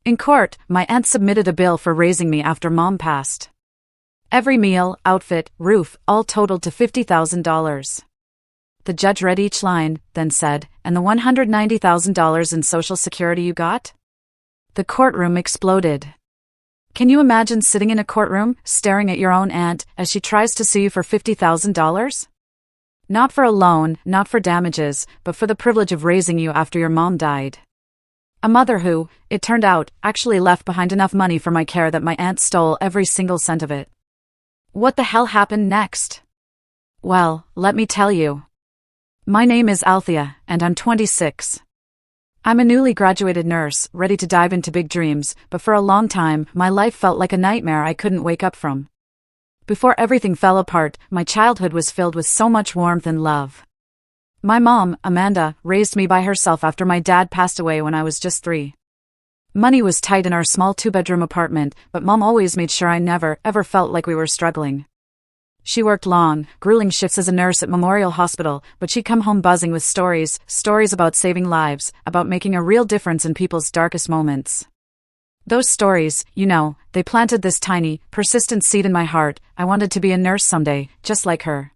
In court, my aunt submitted a bill for raising me after Mom passed. Every meal, outfit, roof, all totaled to $50,000. The judge read each line, then said, "And the $190,000 in Social Security you got?" The courtroom exploded. Can you imagine sitting in a courtroom, staring at your own aunt as she tries to sue you for $50,000? Not for a loan, not for damages, but for the privilege of raising you after your mom died. A mother who, it turned out, actually left behind enough money for my care that my aunt stole every single cent of it. What the hell happened next? Well, let me tell you. My name is Althea, and I'm 26. I'm a newly graduated nurse, ready to dive into big dreams, but for a long time, my life felt like a nightmare I couldn't wake up from. Before everything fell apart, my childhood was filled with so much warmth and love. My mom, Amanda, raised me by herself after my dad passed away when I was just 3. Money was tight in our small 2-bedroom apartment, but Mom always made sure I never, ever felt like we were struggling. She worked long, grueling shifts as a nurse at Memorial Hospital, but she'd come home buzzing with stories about saving lives, about making a real difference in people's darkest moments. Those stories, they planted this tiny, persistent seed in my heart. I wanted to be a nurse someday, just like her.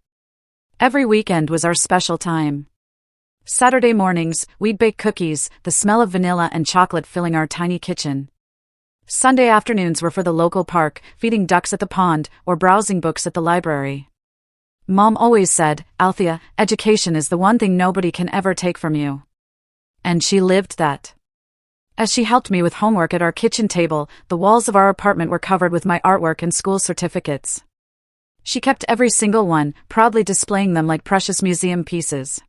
Every weekend was our special time. Saturday mornings, we'd bake cookies, the smell of vanilla and chocolate filling our tiny kitchen. Sunday afternoons were for the local park, feeding ducks at the pond, or browsing books at the library. Mom always said, "Althea, education is the one thing nobody can ever take from you." And she lived that. As she helped me with homework at our kitchen table, the walls of our apartment were covered with my artwork and school certificates. She kept every single one, proudly displaying them like precious museum pieces.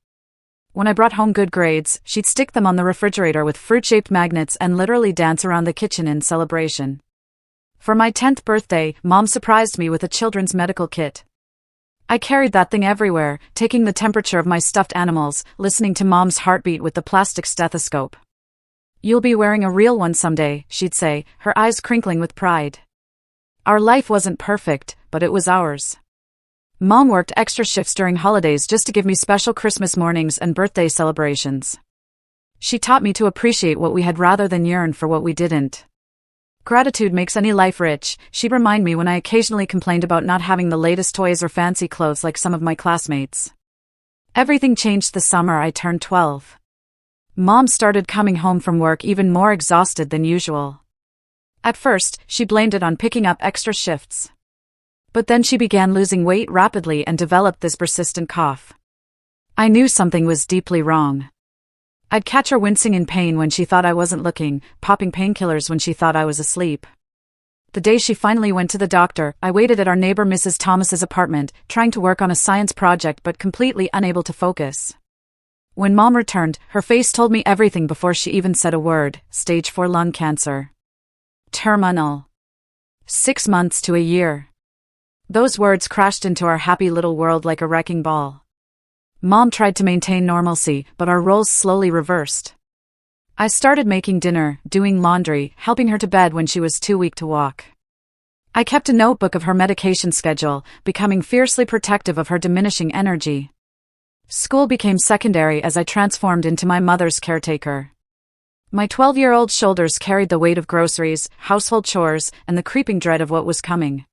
When I brought home good grades, she'd stick them on the refrigerator with fruit-shaped magnets and literally dance around the kitchen in celebration. For my 10th birthday, Mom surprised me with a children's medical kit. I carried that thing everywhere, taking the temperature of my stuffed animals, listening to Mom's heartbeat with the plastic stethoscope. "You'll be wearing a real one someday," she'd say, her eyes crinkling with pride. Our life wasn't perfect, but it was ours. Mom worked extra shifts during holidays just to give me special Christmas mornings and birthday celebrations. She taught me to appreciate what we had rather than yearn for what we didn't. Gratitude makes any life rich, she'd remind me when I occasionally complained about not having the latest toys or fancy clothes like some of my classmates. Everything changed the summer I turned 12. Mom started coming home from work even more exhausted than usual. At first, she blamed it on picking up extra shifts. But then she began losing weight rapidly and developed this persistent cough. I knew something was deeply wrong. I'd catch her wincing in pain when she thought I wasn't looking, popping painkillers when she thought I was asleep. The day she finally went to the doctor, I waited at our neighbor Mrs. Thomas's apartment, trying to work on a science project but completely unable to focus. When Mom returned, her face told me everything before she even said a word: stage 4 lung cancer. Terminal. 6 months to a year. Those words crashed into our happy little world like a wrecking ball. Mom tried to maintain normalcy, but our roles slowly reversed. I started making dinner, doing laundry, helping her to bed when she was too weak to walk. I kept a notebook of her medication schedule, becoming fiercely protective of her diminishing energy. School became secondary as I transformed into my mother's caretaker. My 12-year-old shoulders carried the weight of groceries, household chores, and the creeping dread of what was coming.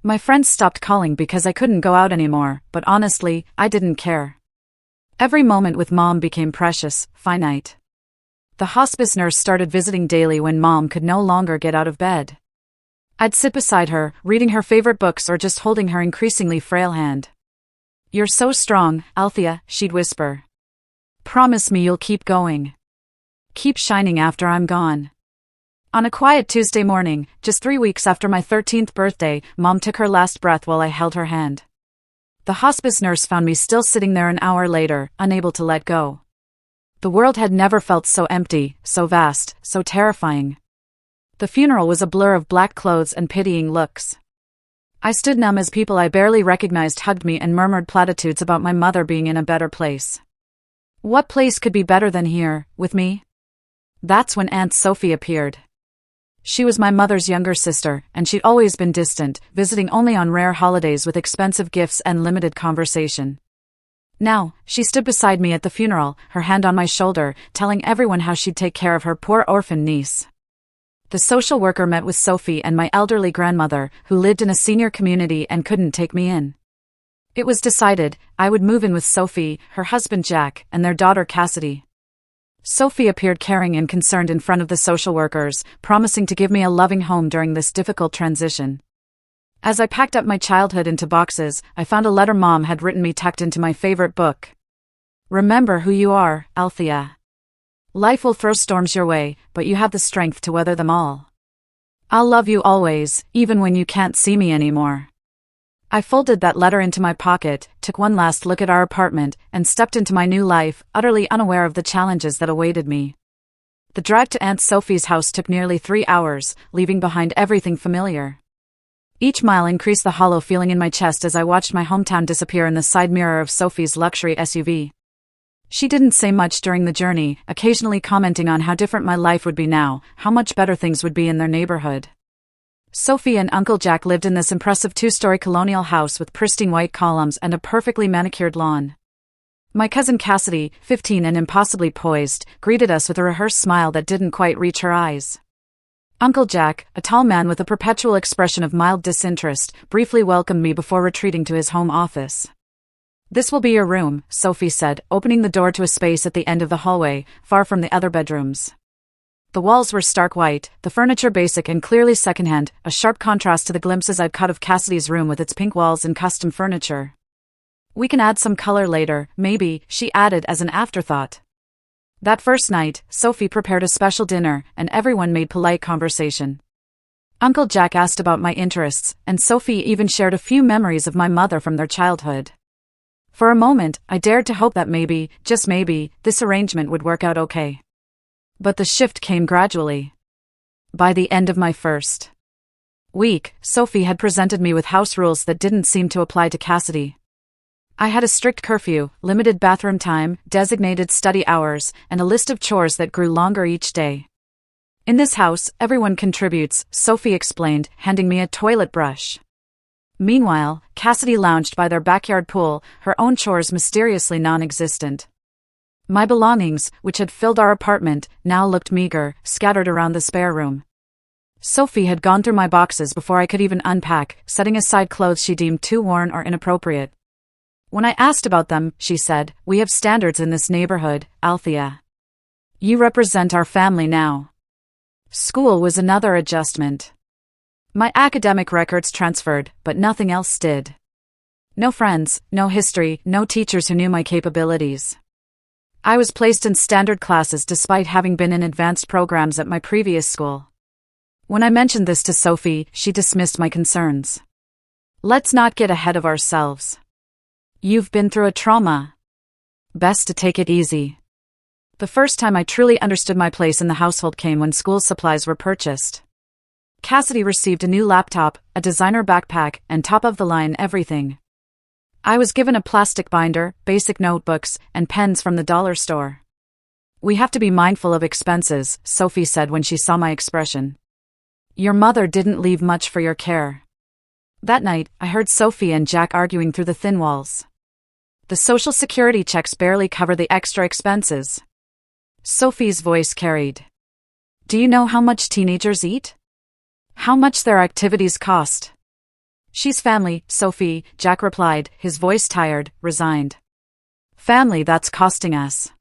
My friends stopped calling because I couldn't go out anymore, but honestly, I didn't care. Every moment with Mom became precious, finite. The hospice nurse started visiting daily when Mom could no longer get out of bed. I'd sit beside her, reading her favorite books or just holding her increasingly frail hand. "You're so strong, Althea," she'd whisper. "Promise me you'll keep going. Keep shining after I'm gone." On a quiet Tuesday morning, just 3 weeks after my 13th birthday, Mom took her last breath while I held her hand. The hospice nurse found me still sitting there an hour later, unable to let go. The world had never felt so empty, so vast, so terrifying. The funeral was a blur of black clothes and pitying looks. I stood numb as people I barely recognized hugged me and murmured platitudes about my mother being in a better place. What place could be better than here, with me? That's when Aunt Sophie appeared. She was my mother's younger sister, and she'd always been distant, visiting only on rare holidays with expensive gifts and limited conversation. Now, she stood beside me at the funeral, her hand on my shoulder, telling everyone how she'd take care of her poor orphan niece. The social worker met with Sophie and my elderly grandmother, who lived in a senior community and couldn't take me in. It was decided I would move in with Sophie, her husband Jack, and their daughter Cassidy. Sophie appeared caring and concerned in front of the social workers, promising to give me a loving home during this difficult transition. As I packed up my childhood into boxes, I found a letter Mom had written me tucked into my favorite book. Remember who you are, Althea. Life will throw storms your way, but you have the strength to weather them all. I'll love you always, even when you can't see me anymore. I folded that letter into my pocket, took one last look at our apartment, and stepped into my new life, utterly unaware of the challenges that awaited me. The drive to Aunt Sophie's house took nearly 3 hours, leaving behind everything familiar. Each mile increased the hollow feeling in my chest as I watched my hometown disappear in the side mirror of Sophie's luxury SUV. She didn't say much during the journey, occasionally commenting on how different my life would be now, how much better things would be in their neighborhood. Sophie and Uncle Jack lived in this impressive 2-story colonial house with pristine white columns and a perfectly manicured lawn. My cousin Cassidy, 15 and impossibly poised, greeted us with a rehearsed smile that didn't quite reach her eyes. Uncle Jack, a tall man with a perpetual expression of mild disinterest, briefly welcomed me before retreating to his home office. "This will be your room," Sophie said, opening the door to a space at the end of the hallway, far from the other bedrooms. The walls were stark white, the furniture basic and clearly secondhand, a sharp contrast to the glimpses I'd caught of Cassidy's room with its pink walls and custom furniture. "We can add some color later, maybe," she added as an afterthought. That first night, Sophie prepared a special dinner, and everyone made polite conversation. Uncle Jack asked about my interests, and Sophie even shared a few memories of my mother from their childhood. For a moment, I dared to hope that maybe, just maybe, this arrangement would work out okay. But the shift came gradually. By the end of my first week, Sophie had presented me with house rules that didn't seem to apply to Cassidy. I had a strict curfew, limited bathroom time, designated study hours, and a list of chores that grew longer each day. "In this house, everyone contributes," Sophie explained, handing me a toilet brush. Meanwhile, Cassidy lounged by their backyard pool, her own chores mysteriously non-existent. My belongings, which had filled our apartment, now looked meager, scattered around the spare room. Sophie had gone through my boxes before I could even unpack, setting aside clothes she deemed too worn or inappropriate. When I asked about them, she said, "We have standards in this neighborhood, Althea. You represent our family now." School was another adjustment. My academic records transferred, but nothing else did. No friends, no history, no teachers who knew my capabilities. I was placed in standard classes despite having been in advanced programs at my previous school. When I mentioned this to Sophie, she dismissed my concerns. "Let's not get ahead of ourselves. You've been through a trauma. Best to take it easy." The first time I truly understood my place in the household came when school supplies were purchased. Cassidy received a new laptop, a designer backpack, and top-of-the-line everything. I was given a plastic binder, basic notebooks, and pens from the dollar store. "We have to be mindful of expenses," Sophie said when she saw my expression. "Your mother didn't leave much for your care." That night, I heard Sophie and Jack arguing through the thin walls. "The social security checks barely cover the extra expenses." Sophie's voice carried. "Do you know how much teenagers eat? How much their activities cost?" "She's family, Sophie," Jack replied, his voice tired, resigned. "Family that's costing us."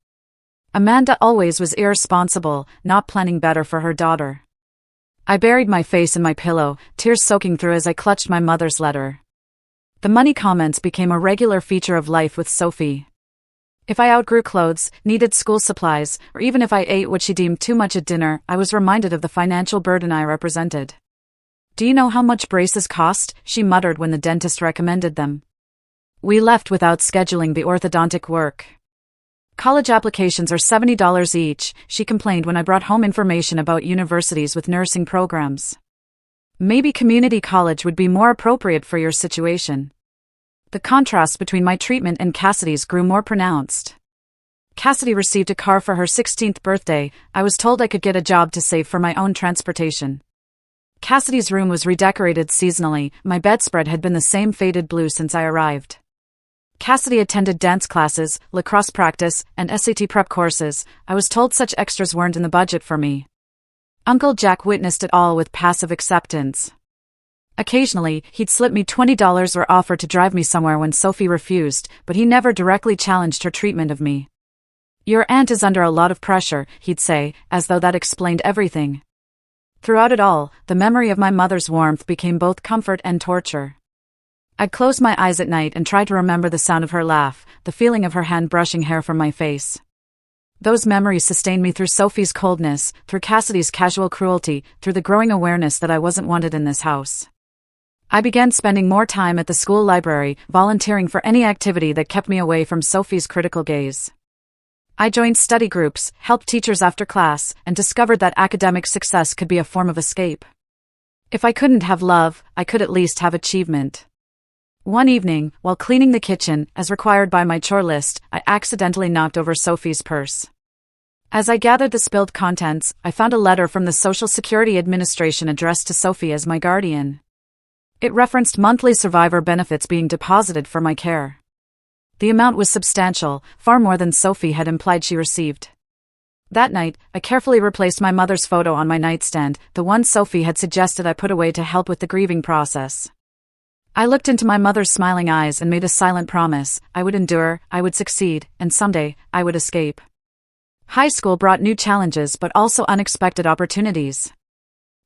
Amanda always was irresponsible, not planning better for her daughter. I buried my face in my pillow, tears soaking through as I clutched my mother's letter. The money comments became a regular feature of life with Sophie. If I outgrew clothes, needed school supplies, or even if I ate what she deemed too much at dinner, I was reminded of the financial burden I represented. "Do you know how much braces cost?" she muttered when the dentist recommended them. We left without scheduling the orthodontic work. "College applications are $70 each," she complained when I brought home information about universities with nursing programs. "Maybe community college would be more appropriate for your situation." The contrast between my treatment and Cassidy's grew more pronounced. Cassidy received a car for her 16th birthday. I was told I could get a job to save for my own transportation. Cassidy's room was redecorated seasonally. My bedspread had been the same faded blue since I arrived. Cassidy attended dance classes, lacrosse practice, and SAT prep courses. I was told such extras weren't in the budget for me. Uncle Jack witnessed it all with passive acceptance. Occasionally, he'd slip me $20 or offer to drive me somewhere when Sophie refused, but he never directly challenged her treatment of me. "Your aunt is under a lot of pressure," he'd say, as though that explained everything. Throughout it all, the memory of my mother's warmth became both comfort and torture. I'd close my eyes at night and try to remember the sound of her laugh, the feeling of her hand brushing hair from my face. Those memories sustained me through Sophie's coldness, through Cassidy's casual cruelty, through the growing awareness that I wasn't wanted in this house. I began spending more time at the school library, volunteering for any activity that kept me away from Sophie's critical gaze. I joined study groups, helped teachers after class, and discovered that academic success could be a form of escape. If I couldn't have love, I could at least have achievement. One evening, while cleaning the kitchen, as required by my chore list, I accidentally knocked over Sophie's purse. As I gathered the spilled contents, I found a letter from the Social Security Administration addressed to Sophie as my guardian. It referenced monthly survivor benefits being deposited for my care. The amount was substantial, far more than Sophie had implied she received. That night, I carefully replaced my mother's photo on my nightstand, the one Sophie had suggested I put away to help with the grieving process. I looked into my mother's smiling eyes and made a silent promise: I would endure, I would succeed, and someday, I would escape. High school brought new challenges but also unexpected opportunities.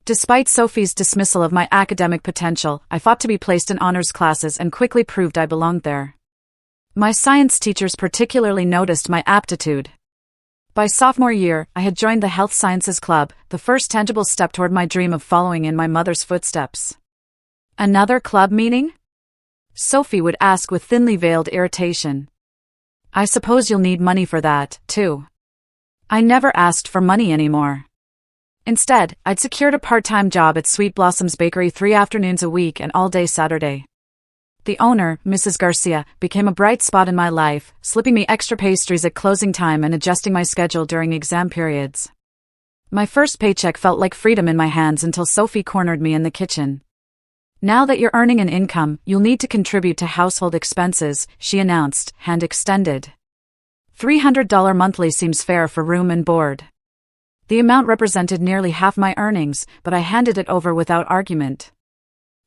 Despite Sophie's dismissal of my academic potential, I fought to be placed in honors classes and quickly proved I belonged there. My science teachers particularly noticed my aptitude. By sophomore year, I had joined the Health Sciences Club, the first tangible step toward my dream of following in my mother's footsteps. "Another club meeting?" Sophie would ask with thinly veiled irritation. "I suppose you'll need money for that, too." I never asked for money anymore. Instead, I'd secured a part-time job at Sweet Blossom's Bakery 3 afternoons a week and all day Saturday. The owner, Mrs. Garcia, became a bright spot in my life, slipping me extra pastries at closing time and adjusting my schedule during exam periods. My first paycheck felt like freedom in my hands until Sophie cornered me in the kitchen. "Now that you're earning an income, you'll need to contribute to household expenses," she announced, hand extended. $300 monthly seems fair for room and board. The amount represented nearly half my earnings, but I handed it over without argument.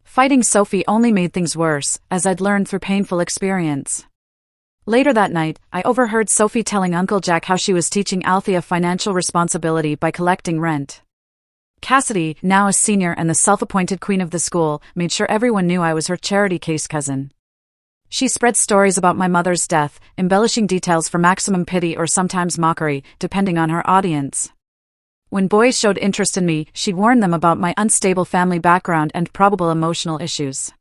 Fighting Sophie only made things worse, as I'd learned through painful experience. Later that night, I overheard Sophie telling Uncle Jack how she was teaching Althea financial responsibility by collecting rent. Cassidy, now a senior and the self-appointed queen of the school, made sure everyone knew I was her charity case cousin. She spread stories about my mother's death, embellishing details for maximum pity or sometimes mockery, depending on her audience. When boys showed interest in me, she'd warn them about my unstable family background and probable emotional issues.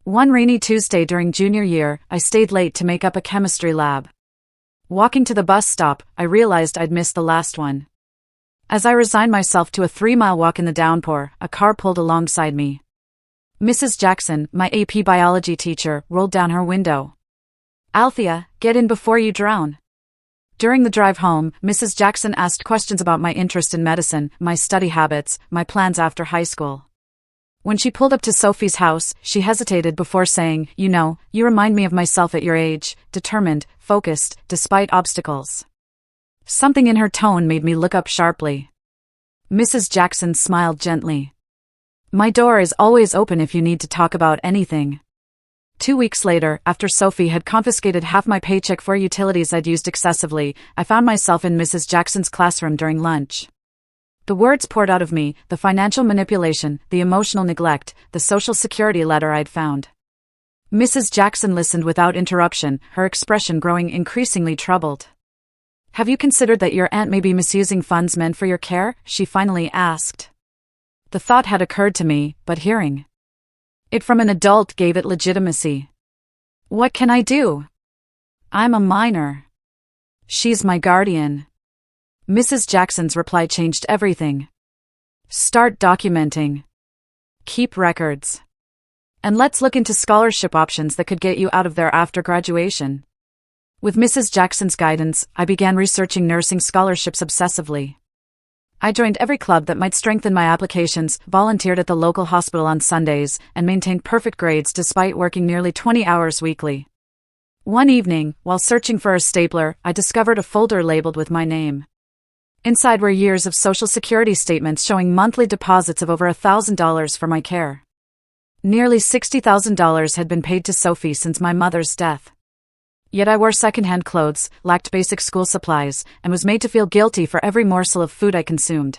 One rainy Tuesday during junior year, I stayed late to make up a chemistry lab. Walking to the bus stop, I realized I'd missed the last one. As I resigned myself to a 3-mile walk in the downpour, a car pulled alongside me. Mrs. Jackson, my AP biology teacher, rolled down her window. "Althea, get in before you drown." During the drive home, Mrs. Jackson asked questions about my interest in medicine, my study habits, my plans after high school. When she pulled up to Sophie's house, she hesitated before saying, "You know, you remind me of myself at your age, determined, focused, despite obstacles." Something in her tone made me look up sharply. Mrs. Jackson smiled gently. "My door is always open if you need to talk about anything." 2 weeks later, after Sophie had confiscated half my paycheck for utilities I'd used excessively, I found myself in Mrs. Jackson's classroom during lunch. The words poured out of me, the financial manipulation, the emotional neglect, the Social Security letter I'd found. Mrs. Jackson listened without interruption, her expression growing increasingly troubled. "Have you considered that your aunt may be misusing funds meant for your care?" she finally asked. The thought had occurred to me, but hearing it from an adult gave it legitimacy. "What can I do? I'm a minor. She's my guardian." Mrs. Jackson's reply changed everything. "Start documenting. Keep records. And let's look into scholarship options that could get you out of there after graduation." With Mrs. Jackson's guidance, I began researching nursing scholarships obsessively. I joined every club that might strengthen my applications, volunteered at the local hospital on Sundays, and maintained perfect grades despite working nearly 20 hours weekly. One evening, while searching for a stapler, I discovered a folder labeled with my name. Inside were years of Social Security statements showing monthly deposits of over $1,000 for my care. Nearly $60,000 had been paid to Sophie since my mother's death. Yet I wore secondhand clothes, lacked basic school supplies, and was made to feel guilty for every morsel of food I consumed.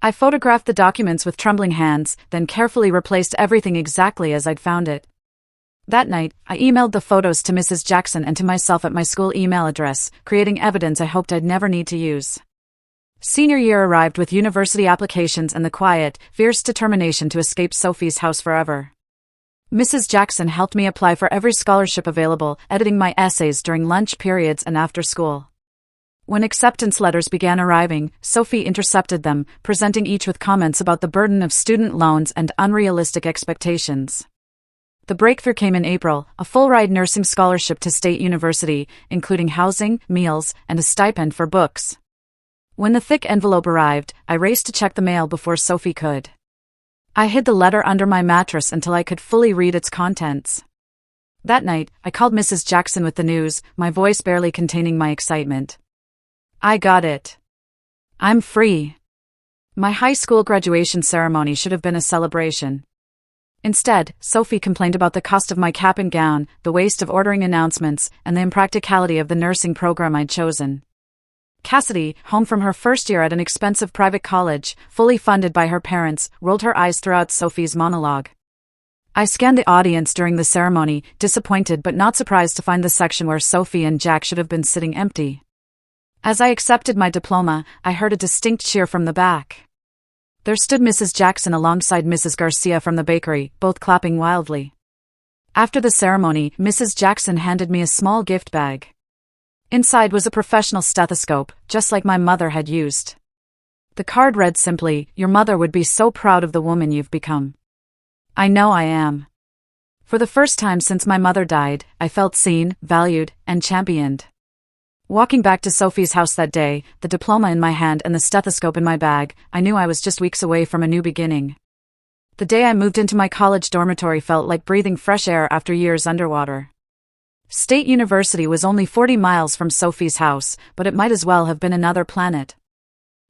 I photographed the documents with trembling hands, then carefully replaced everything exactly as I'd found it. That night, I emailed the photos to Mrs. Jackson and to myself at my school email address, creating evidence I hoped I'd never need to use. Senior year arrived with university applications and the quiet, fierce determination to escape Sophie's house forever. Mrs. Jackson helped me apply for every scholarship available, editing my essays during lunch periods and after school. When acceptance letters began arriving, Sophie intercepted them, presenting each with comments about the burden of student loans and unrealistic expectations. The breakthrough came in April, a full-ride nursing scholarship to State University, including housing, meals, and a stipend for books. When the thick envelope arrived, I raced to check the mail before Sophie could. I hid the letter under my mattress until I could fully read its contents. That night, I called Mrs. Jackson with the news, my voice barely containing my excitement. I got it. I'm free. My high school graduation ceremony should have been a celebration. Instead, Sophie complained about the cost of my cap and gown, the waste of ordering announcements, and the impracticality of the nursing program I'd chosen. Cassidy, home from her first year at an expensive private college, fully funded by her parents, rolled her eyes throughout Sophie's monologue. I scanned the audience during the ceremony, disappointed but not surprised to find the section where Sophie and Jack should have been sitting empty. As I accepted my diploma, I heard a distinct cheer from the back. There stood Mrs. Jackson alongside Mrs. Garcia from the bakery, both clapping wildly. After the ceremony, Mrs. Jackson handed me a small gift bag. Inside was a professional stethoscope, just like my mother had used. The card read simply, "Your mother would be so proud of the woman you've become." I know I am. For the first time since my mother died, I felt seen, valued, and championed. Walking back to Sophie's house that day, the diploma in my hand and the stethoscope in my bag, I knew I was just weeks away from a new beginning. The day I moved into my college dormitory felt like breathing fresh air after years underwater. State University was only 40 miles from Sophie's house, but it might as well have been another planet.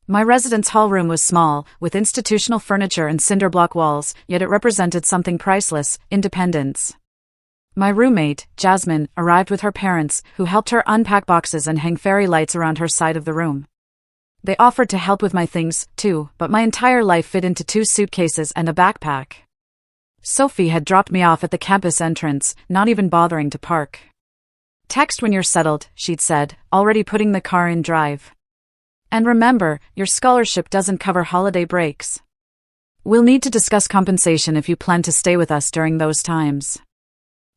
My residence hall room was small, with institutional furniture and cinder block walls, yet it represented something priceless: independence. My roommate, Jasmine, arrived with her parents, who helped her unpack boxes and hang fairy lights around her side of the room. They offered to help with my things, too, but my entire life fit into 2 suitcases and a backpack. Sophie had dropped me off at the campus entrance, not even bothering to park. "Text when you're settled," she'd said, already putting the car in drive. "And remember, your scholarship doesn't cover holiday breaks. We'll need to discuss compensation if you plan to stay with us during those times."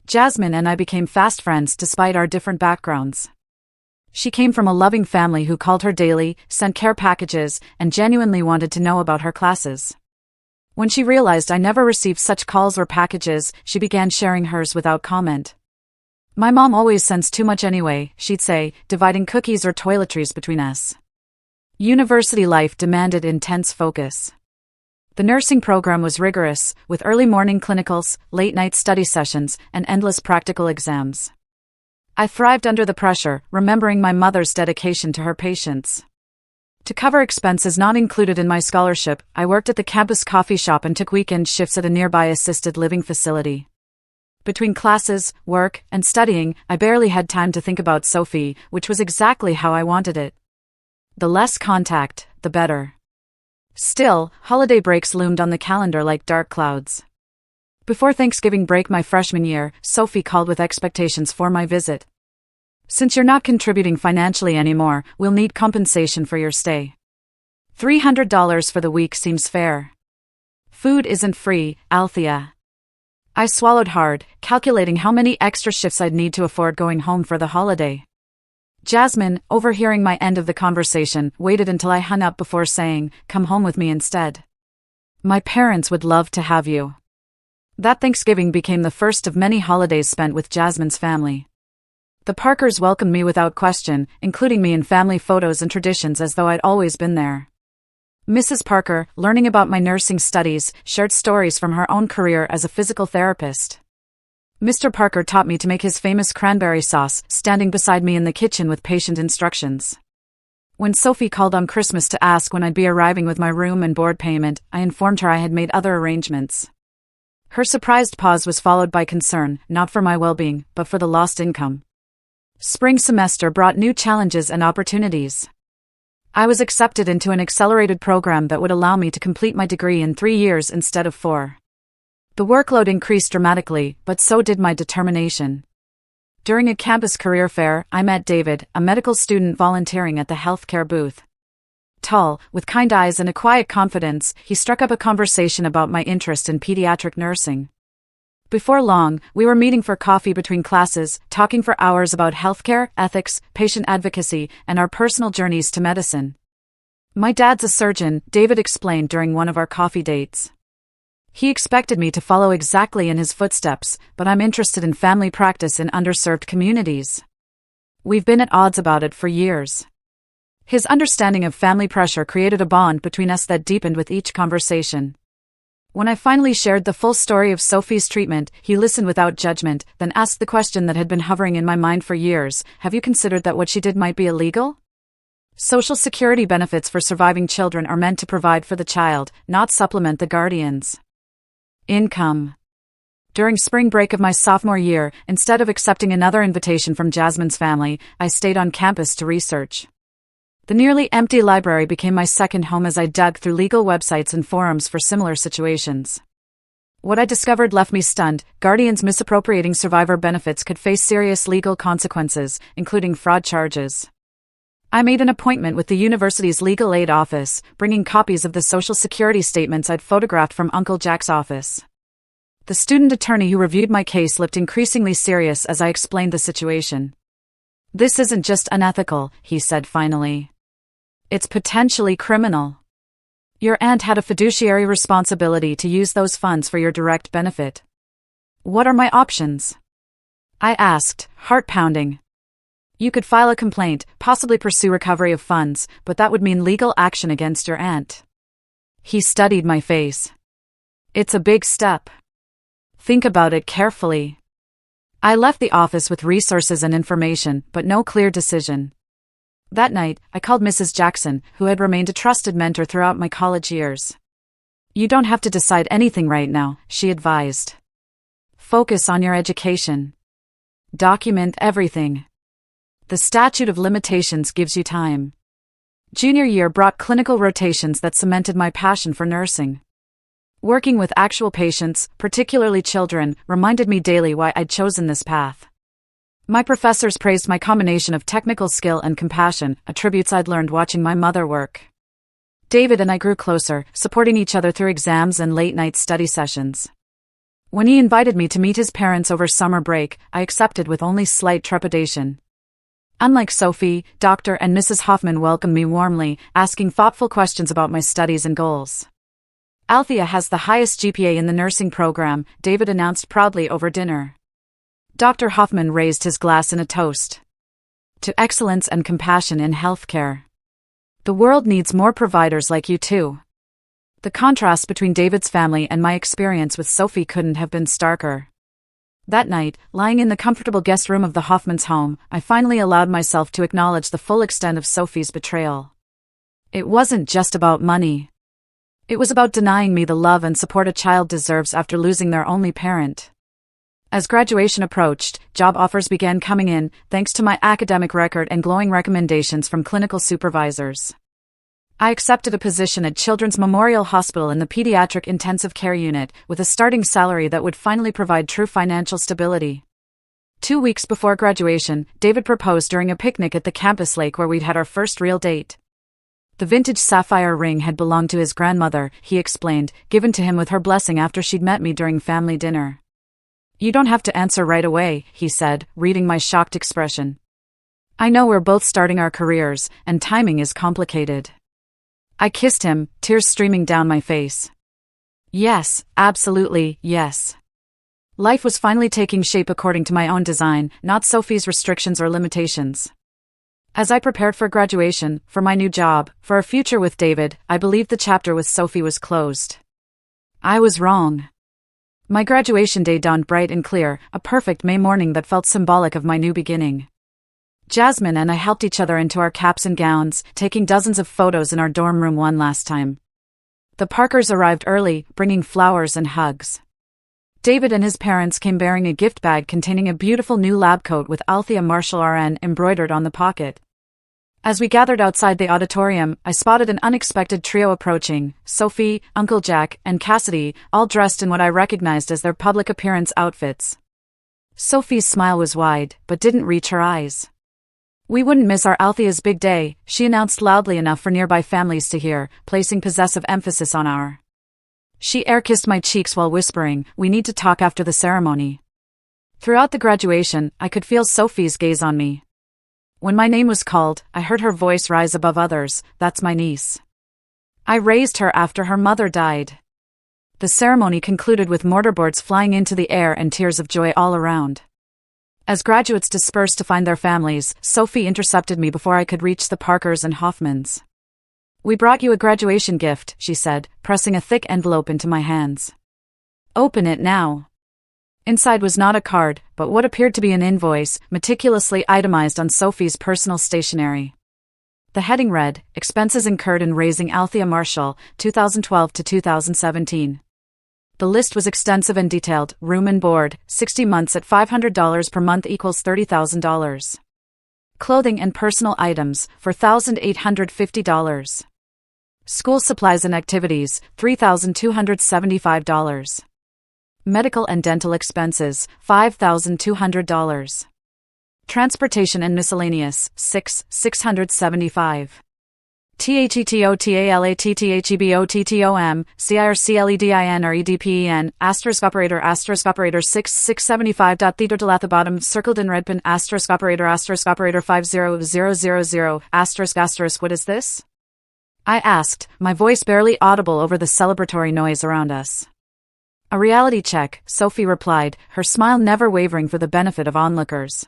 Jasmine and I became fast friends despite our different backgrounds. She came from a loving family who called her daily, sent care packages, and genuinely wanted to know about her classes. When she realized I never received such calls or packages, she began sharing hers without comment. "My mom always sends too much anyway," she'd say, dividing cookies or toiletries between us. University life demanded intense focus. The nursing program was rigorous, with early morning clinicals, late-night study sessions, and endless practical exams. I thrived under the pressure, remembering my mother's dedication to her patients. To cover expenses not included in my scholarship, I worked at the campus coffee shop and took weekend shifts at a nearby assisted living facility. Between classes, work, and studying, I barely had time to think about Sophie, which was exactly how I wanted it. The less contact, the better. Still, holiday breaks loomed on the calendar like dark clouds. Before Thanksgiving break my freshman year, Sophie called with expectations for my visit. "Since you're not contributing financially anymore, we'll need compensation for your stay. $300 for the week seems fair. Food isn't free, Althea." I swallowed hard, calculating how many extra shifts I'd need to afford going home for the holiday. Jasmine, overhearing my end of the conversation, waited until I hung up before saying, "Come home with me instead. My parents would love to have you." That Thanksgiving became the first of many holidays spent with Jasmine's family. The Parkers welcomed me without question, including me in family photos and traditions as though I'd always been there. Mrs. Parker, learning about my nursing studies, shared stories from her own career as a physical therapist. Mr. Parker taught me to make his famous cranberry sauce, standing beside me in the kitchen with patient instructions. When Sophie called on Christmas to ask when I'd be arriving with my room and board payment, I informed her I had made other arrangements. Her surprised pause was followed by concern, not for my well-being, but for the lost income. Spring semester brought new challenges and opportunities. I was accepted into an accelerated program that would allow me to complete my degree in 3 years instead of 4. The workload increased dramatically, but so did my determination. During a campus career fair, I met David, a medical student volunteering at the healthcare booth. Tall, with kind eyes and a quiet confidence, he struck up a conversation about my interest in pediatric nursing. Before long, we were meeting for coffee between classes, talking for hours about healthcare, ethics, patient advocacy, and our personal journeys to medicine. My dad's a surgeon, David explained during one of our coffee dates. He expected me to follow exactly in his footsteps, but I'm interested in family practice in underserved communities. We've been at odds about it for years. His understanding of family pressure created a bond between us that deepened with each conversation. When I finally shared the full story of Sophie's treatment, he listened without judgment, then asked the question that had been hovering in my mind for years: have you considered that what she did might be illegal? Social Security benefits for surviving children are meant to provide for the child, not supplement the guardian's income. During spring break of my sophomore year, instead of accepting another invitation from Jasmine's family, I stayed on campus to research. The nearly empty library became my second home as I dug through legal websites and forums for similar situations. What I discovered left me stunned. Guardians misappropriating survivor benefits could face serious legal consequences, including fraud charges. I made an appointment with the university's legal aid office, bringing copies of the Social Security statements I'd photographed from Uncle Jack's office. The student attorney who reviewed my case looked increasingly serious as I explained the situation. "This isn't just unethical," he said finally. "It's potentially criminal. Your aunt had a fiduciary responsibility to use those funds for your direct benefit. What are my options?" I asked, heart pounding. "You could file a complaint, possibly pursue recovery of funds, but that would mean legal action against your aunt." He studied my face. "It's a big step. Think about it carefully." I left the office with resources and information, but no clear decision. That night, I called Mrs. Jackson, who had remained a trusted mentor throughout my college years. "You don't have to decide anything right now," she advised. "Focus on your education. Document everything. The statute of limitations gives you time." Junior year brought clinical rotations that cemented my passion for nursing. Working with actual patients, particularly children, reminded me daily why I'd chosen this path. My professors praised my combination of technical skill and compassion, attributes I'd learned watching my mother work. David and I grew closer, supporting each other through exams and late-night study sessions. When he invited me to meet his parents over summer break, I accepted with only slight trepidation. Unlike Sophie, Dr. and Mrs. Hoffman welcomed me warmly, asking thoughtful questions about my studies and goals. "Althea has the highest GPA in the nursing program," David announced proudly over dinner. Dr. Hoffman raised his glass in a toast. "To excellence and compassion in healthcare. The world needs more providers like you too." The contrast between David's family and my experience with Sophie couldn't have been starker. That night, lying in the comfortable guest room of the Hoffman's home, I finally allowed myself to acknowledge the full extent of Sophie's betrayal. It wasn't just about money. It was about denying me the love and support a child deserves after losing their only parent. As graduation approached, job offers began coming in, thanks to my academic record and glowing recommendations from clinical supervisors. I accepted a position at Children's Memorial Hospital in the Pediatric Intensive Care Unit, with a starting salary that would finally provide true financial stability. 2 weeks before graduation, David proposed during a picnic at the campus lake where we'd had our first real date. The vintage sapphire ring had belonged to his grandmother, he explained, given to him with her blessing after she'd met me during family dinner. "You don't have to answer right away," he said, reading my shocked expression. "I know we're both starting our careers, and timing is complicated." I kissed him, tears streaming down my face. Yes, absolutely, yes. Life was finally taking shape according to my own design, not Sophie's restrictions or limitations. As I prepared for graduation, for my new job, for a future with David, I believed the chapter with Sophie was closed. I was wrong. My graduation day dawned bright and clear, a perfect May morning that felt symbolic of my new beginning. Jasmine and I helped each other into our caps and gowns, taking dozens of photos in our dorm room one last time. The Parkers arrived early, bringing flowers and hugs. David and his parents came bearing a gift bag containing a beautiful new lab coat with Althea Marshall RN embroidered on the pocket. As we gathered outside the auditorium, I spotted an unexpected trio approaching: Sophie, Uncle Jack, and Cassidy, all dressed in what I recognized as their public appearance outfits. Sophie's smile was wide, but didn't reach her eyes. "We wouldn't miss our Althea's big day," she announced loudly enough for nearby families to hear, placing possessive emphasis on our. She air-kissed my cheeks while whispering, "We need to talk after the ceremony." Throughout the graduation, I could feel Sophie's gaze on me. When my name was called, I heard her voice rise above others: "That's my niece. I raised her after her mother died." The ceremony concluded with mortarboards flying into the air and tears of joy all around. As graduates dispersed to find their families, Sophie intercepted me before I could reach the Parkers and Hoffmans. "We brought you a graduation gift," she said, pressing a thick envelope into my hands. "Open it now." Inside was not a card, but what appeared to be an invoice, meticulously itemized on Sophie's personal stationery. The heading read, "Expenses incurred in raising Althea Marshall, 2012 to 2017. The list was extensive and detailed: room and board, 60 months at $500 per month equals $30,000. Clothing and personal items, $4,850. School supplies and activities, $3,275. Medical and dental expenses, $5,200. Transportation and miscellaneous, $675. THETOTALATTHEBOTTOM, CIRCLEDIN asterisk operator 6675. Theta at the bottom, circled in red pin asterisk operator 50000 asterisk. What is this? I asked, my voice barely audible over the celebratory noise around us. "A reality check," Sophie replied, her smile never wavering for the benefit of onlookers.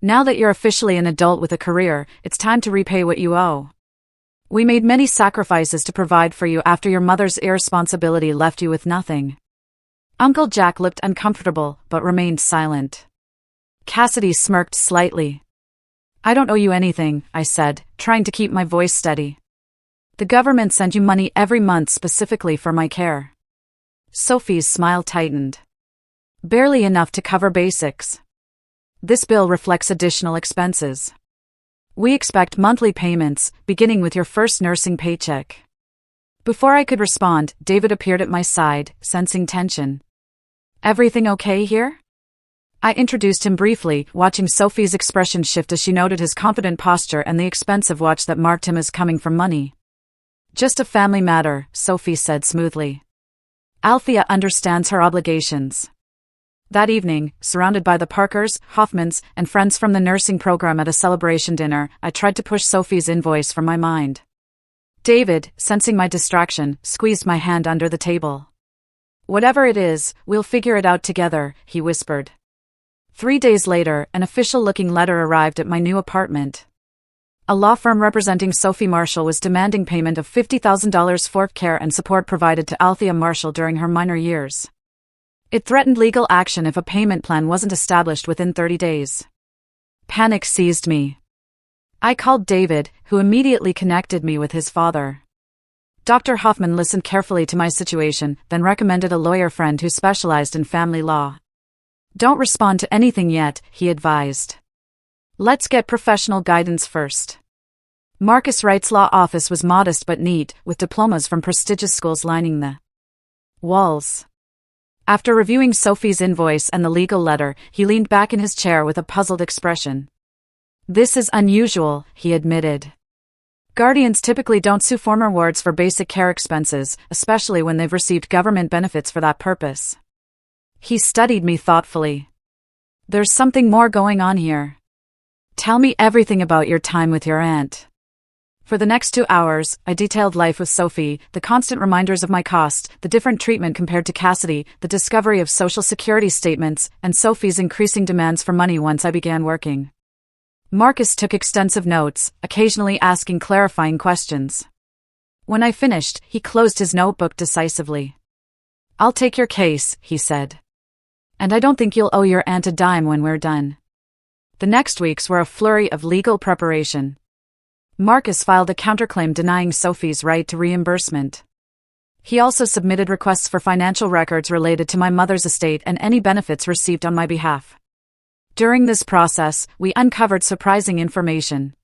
"Now that you're officially an adult with a career, it's time to repay what you owe. We made many sacrifices to provide for you after your mother's irresponsibility left you with nothing." Uncle Jack looked uncomfortable, but remained silent. Cassidy smirked slightly. "I don't owe you anything," I said, trying to keep my voice steady. "The government sent you money every month specifically for my care." Sophie's smile tightened. "Barely enough to cover basics. This bill reflects additional expenses. We expect monthly payments, beginning with your first nursing paycheck." Before I could respond, David appeared at my side, sensing tension. "Everything okay here?" I introduced him briefly, watching Sophie's expression shift as she noted his confident posture and the expensive watch that marked him as coming from money. "Just a family matter," Sophie said smoothly. "Althea understands her obligations." That evening, surrounded by the Parkers, Hoffmans, and friends from the nursing program at a celebration dinner, I tried to push Sophie's invoice from my mind. David, sensing my distraction, squeezed my hand under the table. "Whatever it is, we'll figure it out together," he whispered. 3 days later, an official-looking letter arrived at my new apartment. A law firm representing Sophie Marshall was demanding payment of $50,000 for care and support provided to Althea Marshall during her minor years. It threatened legal action if a payment plan wasn't established within 30 days. Panic seized me. I called David, who immediately connected me with his father. Dr. Hoffman listened carefully to my situation, then recommended a lawyer friend who specialized in family law. "Don't respond to anything yet," he advised. "Let's get professional guidance first." Marcus Wright's law office was modest but neat, with diplomas from prestigious schools lining the walls. After reviewing Sophie's invoice and the legal letter, he leaned back in his chair with a puzzled expression. "This is unusual," he admitted. "Guardians typically don't sue former wards for basic care expenses, especially when they've received government benefits for that purpose." He studied me thoughtfully. "There's something more going on here. Tell me everything about your time with your aunt." For the next 2 hours, I detailed life with Sophie, the constant reminders of my cost, the different treatment compared to Cassidy, the discovery of Social Security statements, and Sophie's increasing demands for money once I began working. Marcus took extensive notes, occasionally asking clarifying questions. When I finished, he closed his notebook decisively. "I'll take your case," he said. "And I don't think you'll owe your aunt a dime when we're done." The next weeks were a flurry of legal preparation. Marcus filed a counterclaim denying Sophie's right to reimbursement. He also submitted requests for financial records related to my mother's estate and any benefits received on my behalf. During this process, we uncovered surprising information.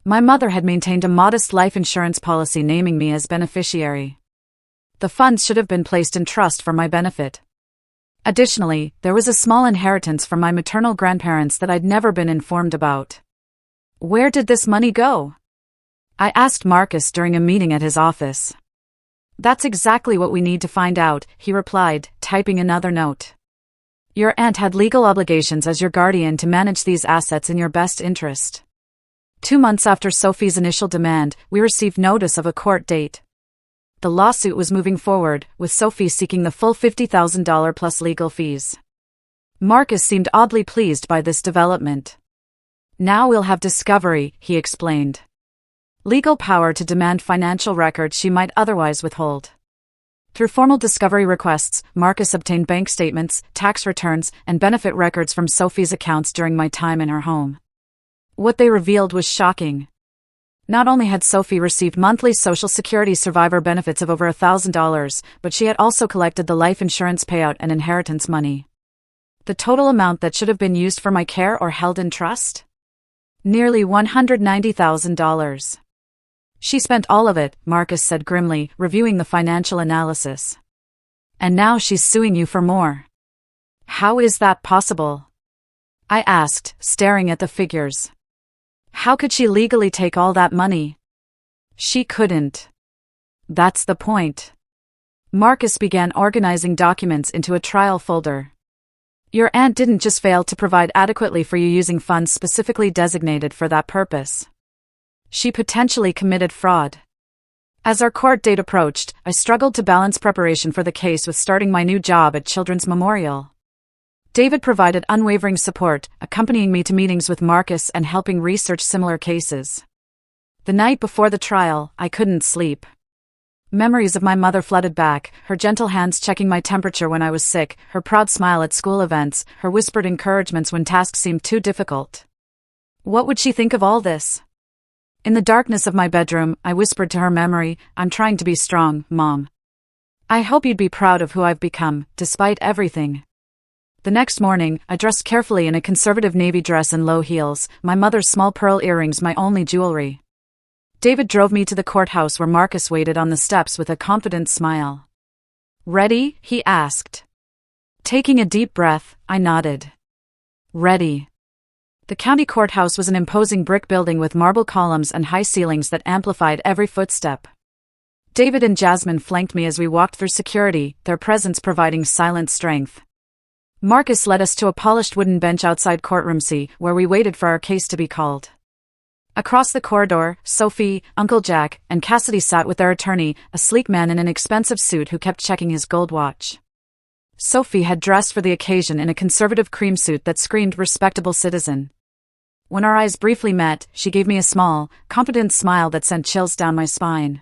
My mother had maintained a modest life insurance policy naming me as beneficiary. The funds should have been placed in trust for my benefit. Additionally, there was a small inheritance from my maternal grandparents that I'd never been informed about. Where did this money go? I asked Marcus during a meeting at his office. That's exactly what we need to find out, he replied, typing another note. Your aunt had legal obligations as your guardian to manage these assets in your best interest. 2 months after Sophie's initial demand, we received notice of a court date. The lawsuit was moving forward, with Sophie seeking the full $50,000 plus legal fees. Marcus seemed oddly pleased by this development. Now we'll have discovery, he explained. Legal power to demand financial records she might otherwise withhold. Through formal discovery requests, Marcus obtained bank statements, tax returns, and benefit records from Sophie's accounts during my time in her home. What they revealed was shocking. Not only had Sophie received monthly Social Security survivor benefits of over $1,000, but she had also collected the life insurance payout and inheritance money. The total amount that should have been used for my care or held in trust? Nearly $190,000. She spent all of it, Marcus said grimly, reviewing the financial analysis. And now she's suing you for more. How is that possible? I asked, staring at the figures. How could she legally take all that money? She couldn't. That's the point. Marcus began organizing documents into a trial folder. Your aunt didn't just fail to provide adequately for you using funds specifically designated for that purpose. She potentially committed fraud. As our court date approached, I struggled to balance preparation for the case with starting my new job at Children's Memorial. David provided unwavering support, accompanying me to meetings with Marcus and helping research similar cases. The night before the trial, I couldn't sleep. Memories of my mother flooded back, her gentle hands checking my temperature when I was sick, her proud smile at school events, her whispered encouragements when tasks seemed too difficult. What would she think of all this? In the darkness of my bedroom, I whispered to her memory, I'm trying to be strong, Mom. I hope you'd be proud of who I've become, despite everything. The next morning, I dressed carefully in a conservative navy dress and low heels, my mother's small pearl earrings my only jewelry. David drove me to the courthouse where Marcus waited on the steps with a confident smile. Ready? He asked. Taking a deep breath, I nodded. Ready. The county courthouse was an imposing brick building with marble columns and high ceilings that amplified every footstep. David and Jasmine flanked me as we walked through security, their presence providing silent strength. Marcus led us to a polished wooden bench outside courtroom C, where we waited for our case to be called. Across the corridor, Sophie, Uncle Jack, and Cassidy sat with their attorney, a sleek man in an expensive suit who kept checking his gold watch. Sophie had dressed for the occasion in a conservative cream suit that screamed respectable citizen. When our eyes briefly met, she gave me a small, confident smile that sent chills down my spine.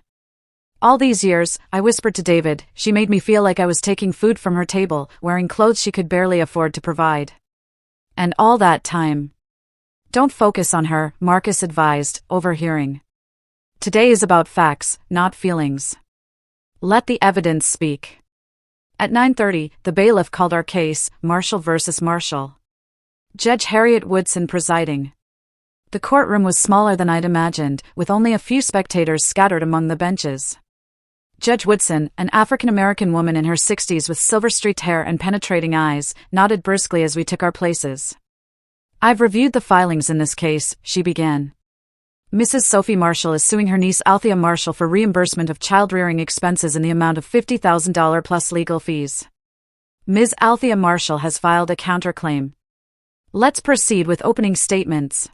All these years, I whispered to David, she made me feel like I was taking food from her table, wearing clothes she could barely afford to provide. And all that time. Don't focus on her, Marcus advised, overhearing. Today is about facts, not feelings. Let the evidence speak. At 9:30, the bailiff called our case, Marshall versus Marshall. Judge Harriet Woodson presiding. The courtroom was smaller than I'd imagined, with only a few spectators scattered among the benches. Judge Woodson, an African-American woman in her 60s with silver-streaked hair and penetrating eyes, nodded briskly as we took our places. I've reviewed the filings in this case, she began. Mrs. Sophie Marshall is suing her niece Althea Marshall for reimbursement of child-rearing expenses in the amount of $50,000 plus legal fees. Ms. Althea Marshall has filed a counterclaim. Let's proceed with opening statements.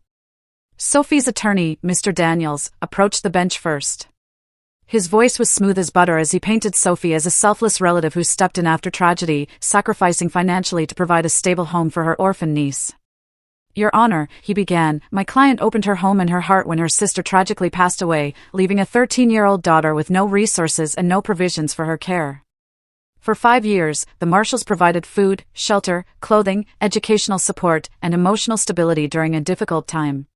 Sophie's attorney, Mr. Daniels, approached the bench first. His voice was smooth as butter as he painted Sophie as a selfless relative who stepped in after tragedy, sacrificing financially to provide a stable home for her orphan niece. Your Honor, he began, my client opened her home and her heart when her sister tragically passed away, leaving a 13-year-old daughter with no resources and no provisions for her care. For 5 years, the Marshalls provided food, shelter, clothing, educational support, and emotional stability during a difficult time.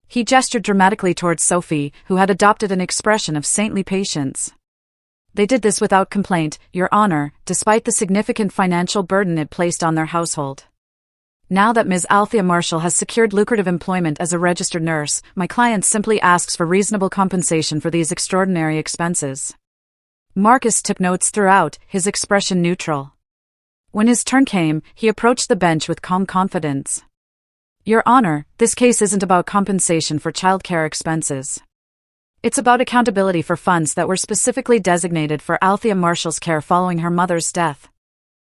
He gestured dramatically towards Sophie, who had adopted an expression of saintly patience. They did this without complaint, Your Honor, despite the significant financial burden it placed on their household. Now that Ms. Althea Marshall has secured lucrative employment as a registered nurse, my client simply asks for reasonable compensation for these extraordinary expenses. Marcus took notes throughout, his expression neutral. When his turn came, he approached the bench with calm confidence. Your Honor, this case isn't about compensation for childcare expenses. It's about accountability for funds that were specifically designated for Althea Marshall's care following her mother's death.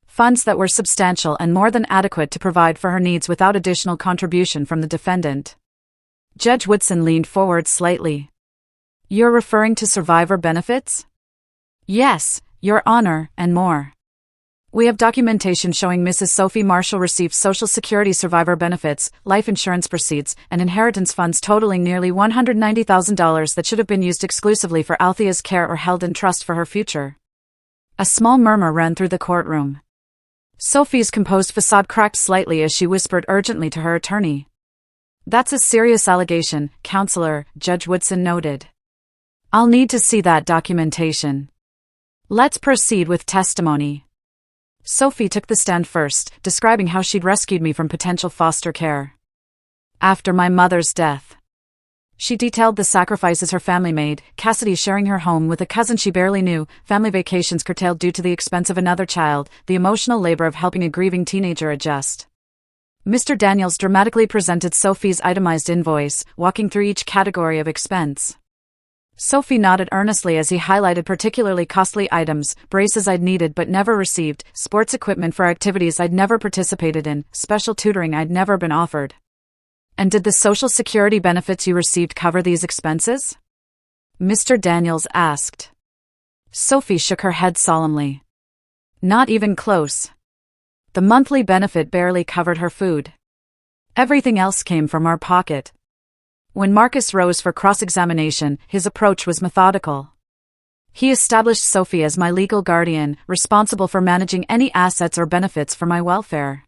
Funds that were substantial and more than adequate to provide for her needs without additional contribution from the defendant. Judge Woodson leaned forward slightly. You're referring to survivor benefits? Yes, Your Honor, and more. We have documentation showing Mrs. Sophie Marshall received Social Security survivor benefits, life insurance proceeds, and inheritance funds totaling nearly $190,000 that should have been used exclusively for Althea's care or held in trust for her future. A small murmur ran through the courtroom. Sophie's composed facade cracked slightly as she whispered urgently to her attorney. That's a serious allegation, Counselor, Judge Woodson noted. I'll need to see that documentation. Let's proceed with testimony. Sophie took the stand first, describing how she'd rescued me from potential foster care. After my mother's death, she detailed the sacrifices her family made, Cassidy sharing her home with a cousin she barely knew, family vacations curtailed due to the expense of another child, the emotional labor of helping a grieving teenager adjust. Mr. Daniels dramatically presented Sophie's itemized invoice, walking through each category of expense. Sophie nodded earnestly as he highlighted particularly costly items, braces I'd needed but never received, sports equipment for activities I'd never participated in, special tutoring I'd never been offered. And did the Social Security benefits you received cover these expenses? Mr. Daniels asked. Sophie shook her head solemnly. Not even close. The monthly benefit barely covered her food. Everything else came from our pocket. When Marcus rose for cross-examination, his approach was methodical. He established Sophie as my legal guardian, responsible for managing any assets or benefits for my welfare.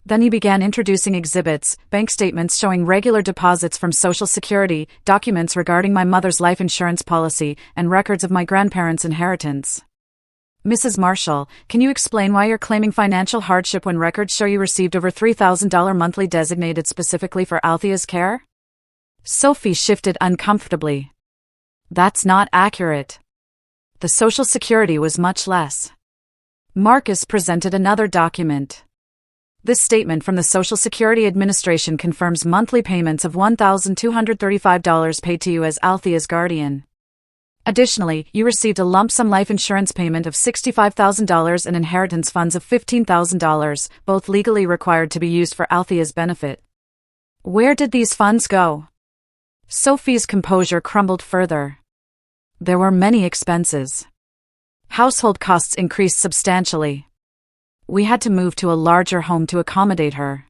Then he began introducing exhibits, bank statements showing regular deposits from Social Security, documents regarding my mother's life insurance policy, and records of my grandparents' inheritance. Mrs. Marshall, can you explain why you're claiming financial hardship when records show you received over $3,000 monthly designated specifically for Althea's care? Sophie shifted uncomfortably. That's not accurate. The Social Security was much less. Marcus presented another document. This statement from the Social Security Administration confirms monthly payments of $1,235 paid to you as Althea's guardian. Additionally, you received a lump sum life insurance payment of $65,000 and inheritance funds of $15,000, both legally required to be used for Althea's benefit. Where did these funds go? Sophie's composure crumbled further. There were many expenses. Household costs increased substantially. We had to move to a larger home to accommodate her.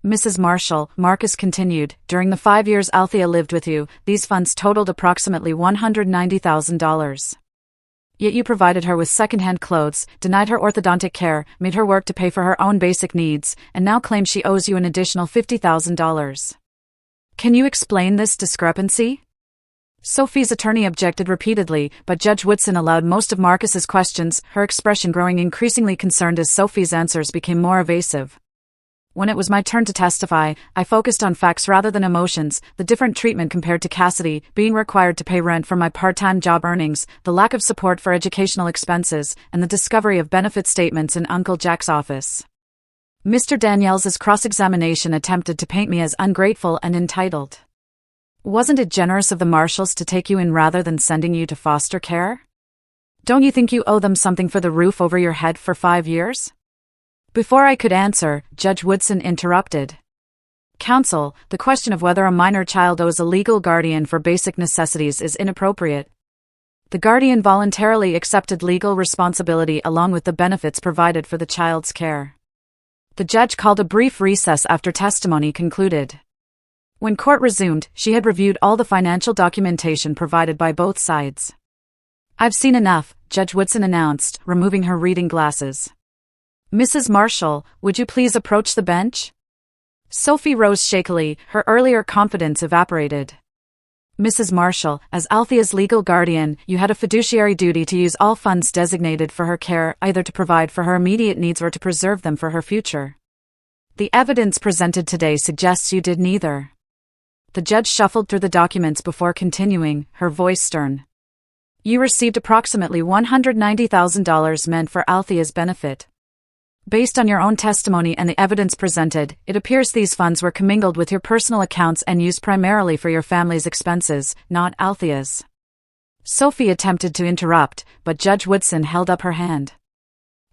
Mrs. Marshall, Marcus continued, during the 5 years Althea lived with you, these funds totaled approximately $190,000. Yet you provided her with second-hand clothes, denied her orthodontic care, made her work to pay for her own basic needs, and now claim she owes you an additional $50,000. Can you explain this discrepancy? Sophie's attorney objected repeatedly, but Judge Woodson allowed most of Marcus's questions, her expression growing increasingly concerned as Sophie's answers became more evasive. When it was my turn to testify, I focused on facts rather than emotions, the different treatment compared to Cassidy, being required to pay rent from my part-time job earnings, the lack of support for educational expenses, and the discovery of benefit statements in Uncle Jack's office. Mr. Daniels's cross-examination attempted to paint me as ungrateful and entitled. Wasn't it generous of the Marshalls to take you in rather than sending you to foster care? Don't you think you owe them something for the roof over your head for 5 years? Before I could answer, Judge Woodson interrupted. Counsel, the question of whether a minor child owes a legal guardian for basic necessities is inappropriate. The guardian voluntarily accepted legal responsibility along with the benefits provided for the child's care. The judge called a brief recess after testimony concluded. When court resumed, she had reviewed all the financial documentation provided by both sides. I've seen enough, Judge Woodson announced, removing her reading glasses. Mrs. Marshall, would you please approach the bench? Sophie rose shakily, her earlier confidence evaporated. Mrs. Marshall, as Althea's legal guardian, you had a fiduciary duty to use all funds designated for her care, either to provide for her immediate needs or to preserve them for her future. The evidence presented today suggests you did neither. The judge shuffled through the documents before continuing, her voice stern. You received approximately $190,000 meant for Althea's benefit. Based on your own testimony and the evidence presented, it appears these funds were commingled with your personal accounts and used primarily for your family's expenses, not Althea's. Sophie attempted to interrupt, but Judge Woodson held up her hand.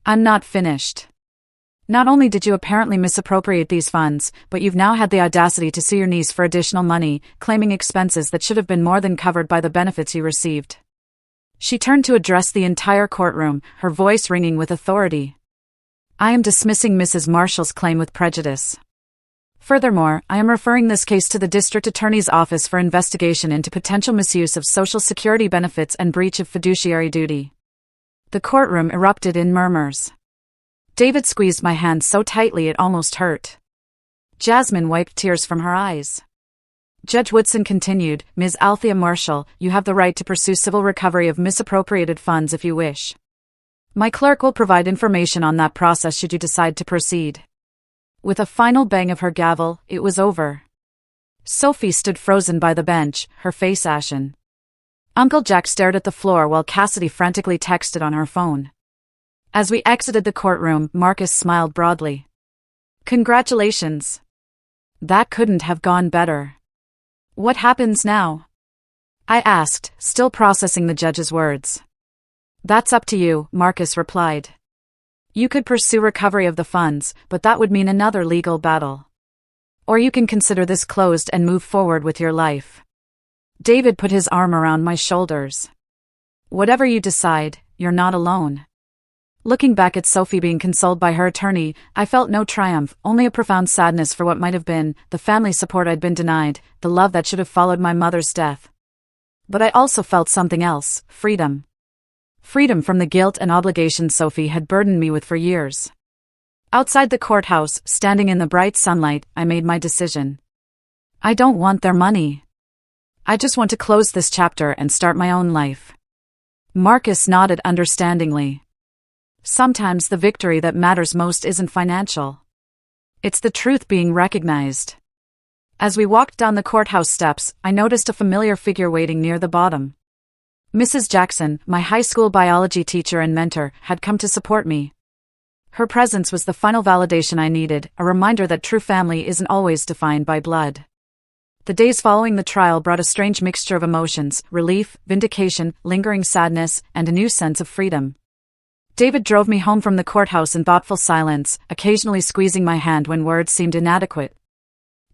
I'm not finished. Not only did you apparently misappropriate these funds, but you've now had the audacity to sue your niece for additional money, claiming expenses that should have been more than covered by the benefits you received. She turned to address the entire courtroom, her voice ringing with authority. I am dismissing Mrs. Marshall's claim with prejudice. Furthermore, I am referring this case to the District Attorney's Office for investigation into potential misuse of Social Security benefits and breach of fiduciary duty. The courtroom erupted in murmurs. David squeezed my hand so tightly it almost hurt. Jasmine wiped tears from her eyes. Judge Woodson continued, Ms. Althea Marshall, you have the right to pursue civil recovery of misappropriated funds if you wish. My clerk will provide information on that process should you decide to proceed. With a final bang of her gavel, it was over. Sophie stood frozen by the bench, her face ashen. Uncle Jack stared at the floor while Cassidy frantically texted on her phone. As we exited the courtroom, Marcus smiled broadly. Congratulations. That couldn't have gone better. What happens now? I asked, still processing the judge's words. That's up to you, Marcus replied. You could pursue recovery of the funds, but that would mean another legal battle. Or you can consider this closed and move forward with your life. David put his arm around my shoulders. Whatever you decide, you're not alone. Looking back at Sophie being consoled by her attorney, I felt no triumph, only a profound sadness for what might have been, the family support I'd been denied, the love that should have followed my mother's death. But I also felt something else, freedom. Freedom from the guilt and obligation Sophie had burdened me with for years. Outside the courthouse, standing in the bright sunlight, I made my decision. I don't want their money. I just want to close this chapter and start my own life. Marcus nodded understandingly. Sometimes the victory that matters most isn't financial. It's the truth being recognized. As we walked down the courthouse steps, I noticed a familiar figure waiting near the bottom. Mrs. Jackson, my high school biology teacher and mentor, had come to support me. Her presence was the final validation I needed, a reminder that true family isn't always defined by blood. The days following the trial brought a strange mixture of emotions, relief, vindication, lingering sadness, and a new sense of freedom. David drove me home from the courthouse in thoughtful silence, occasionally squeezing my hand when words seemed inadequate.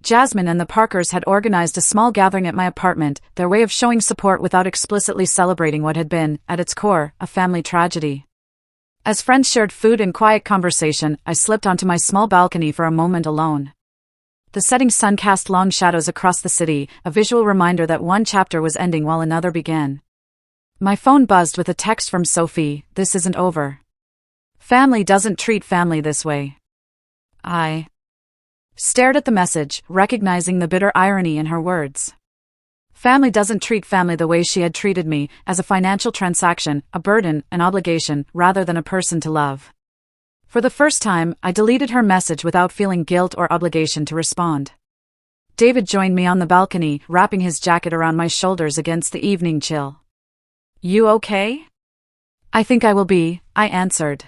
Jasmine and the Parkers had organized a small gathering at my apartment, their way of showing support without explicitly celebrating what had been, at its core, a family tragedy. As friends shared food and quiet conversation, I slipped onto my small balcony for a moment alone. The setting sun cast long shadows across the city, a visual reminder that one chapter was ending while another began. My phone buzzed with a text from Sophie, "This isn't over. Family doesn't treat family this way." I stared at the message, recognizing the bitter irony in her words. Family doesn't treat family the way she had treated me, as a financial transaction, a burden, an obligation, rather than a person to love. For the first time, I deleted her message without feeling guilt or obligation to respond. David joined me on the balcony, wrapping his jacket around my shoulders against the evening chill. "You okay?" "I think I will be," I answered.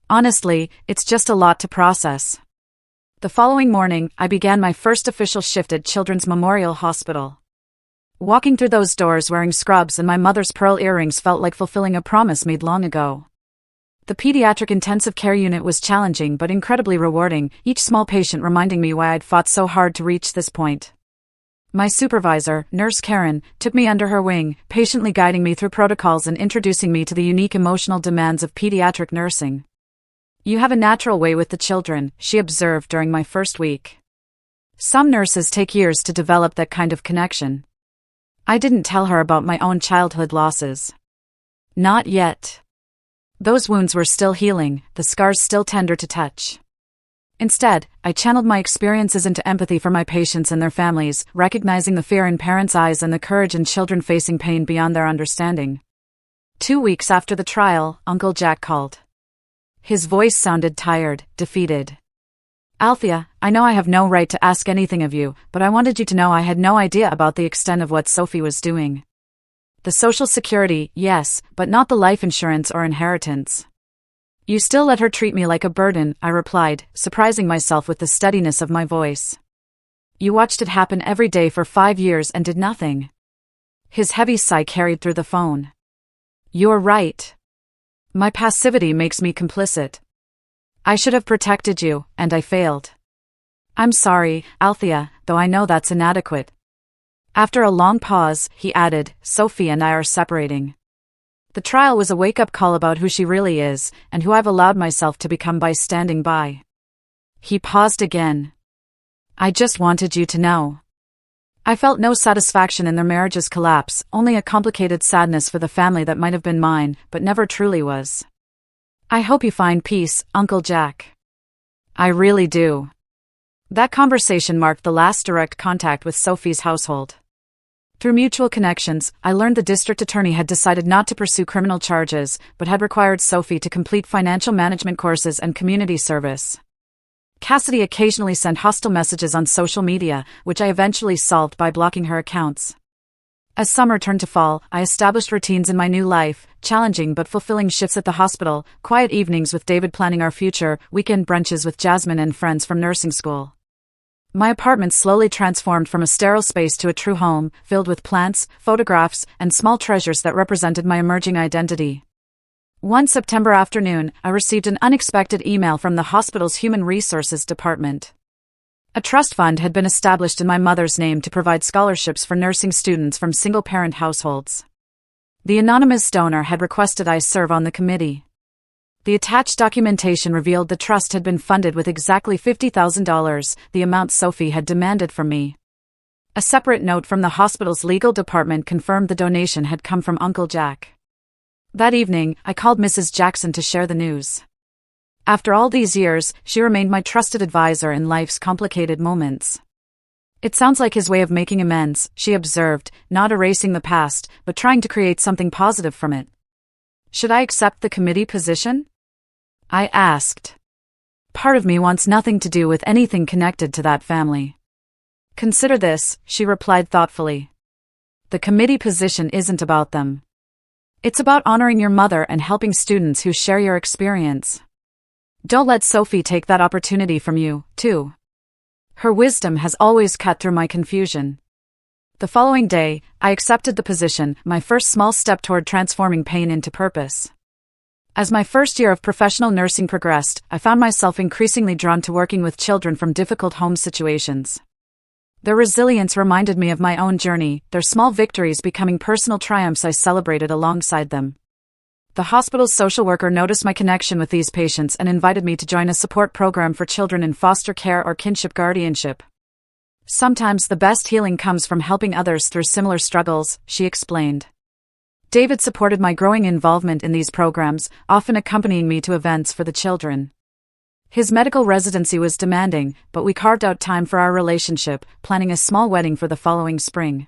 Honestly, it's just a lot to process. The following morning, I began my first official shift at Children's Memorial Hospital. Walking through those doors wearing scrubs and my mother's pearl earrings felt like fulfilling a promise made long ago. The pediatric intensive care unit was challenging but incredibly rewarding, each small patient reminding me why I'd fought so hard to reach this point. My supervisor, Nurse Karen, took me under her wing, patiently guiding me through protocols and introducing me to the unique emotional demands of pediatric nursing. "You have a natural way with the children," she observed during my first week. "Some nurses take years to develop that kind of connection." I didn't tell her about my own childhood losses. Not yet. Those wounds were still healing, the scars still tender to touch. Instead, I channeled my experiences into empathy for my patients and their families, recognizing the fear in parents' eyes and the courage in children facing pain beyond their understanding. 2 weeks after the trial, Uncle Jack called. His voice sounded tired, defeated. "Althea, I know I have no right to ask anything of you, but I wanted you to know I had no idea about the extent of what Sophie was doing. The Social Security, yes, but not the life insurance or inheritance." "You still let her treat me like a burden," I replied, surprising myself with the steadiness of my voice. "You watched it happen every day for 5 years and did nothing." His heavy sigh carried through the phone. "You're right. My passivity makes me complicit. I should have protected you, and I failed. I'm sorry, Althea, though I know that's inadequate." After a long pause, he added, "Sophie and I are separating." The trial was a wake-up call about who she really is, and who I've allowed myself to become by standing by. He paused again. "I just wanted you to know." I felt no satisfaction in their marriage's collapse, only a complicated sadness for the family that might have been mine, but never truly was. "I hope you find peace, Uncle Jack." "I really do." That conversation marked the last direct contact with Sophie's household. Through mutual connections, I learned the district attorney had decided not to pursue criminal charges, but had required Sophie to complete financial management courses and community service. Cassidy occasionally sent hostile messages on social media, which I eventually solved by blocking her accounts. As summer turned to fall, I established routines in my new life, challenging but fulfilling shifts at the hospital, quiet evenings with David planning our future, weekend brunches with Jasmine and friends from nursing school. My apartment slowly transformed from a sterile space to a true home, filled with plants, photographs, and small treasures that represented my emerging identity. One September afternoon, I received an unexpected email from the hospital's Human Resources Department. A trust fund had been established in my mother's name to provide scholarships for nursing students from single-parent households. The anonymous donor had requested I serve on the committee. The attached documentation revealed the trust had been funded with exactly $50,000, the amount Sophie had demanded from me. A separate note from the hospital's legal department confirmed the donation had come from Uncle Jack. That evening, I called Mrs. Jackson to share the news. After all these years, she remained my trusted advisor in life's complicated moments. "It sounds like his way of making amends," she observed, not erasing the past, but trying to create something positive from it. "Should I accept the committee position?" I asked. "Part of me wants nothing to do with anything connected to that family." "Consider this," she replied thoughtfully. "The committee position isn't about them. It's about honoring your mother and helping students who share your experience. Don't let Sophie take that opportunity from you, too. Her wisdom has always cut through my confusion." The following day, I accepted the position, my first small step toward transforming pain into purpose. As my first year of professional nursing progressed, I found myself increasingly drawn to working with children from difficult home situations. Their resilience reminded me of my own journey, their small victories becoming personal triumphs I celebrated alongside them. The hospital's social worker noticed my connection with these patients and invited me to join a support program for children in foster care or kinship guardianship. "Sometimes the best healing comes from helping others through similar struggles," she explained. David supported my growing involvement in these programs, often accompanying me to events for the children. His medical residency was demanding, but we carved out time for our relationship, planning a small wedding for the following spring.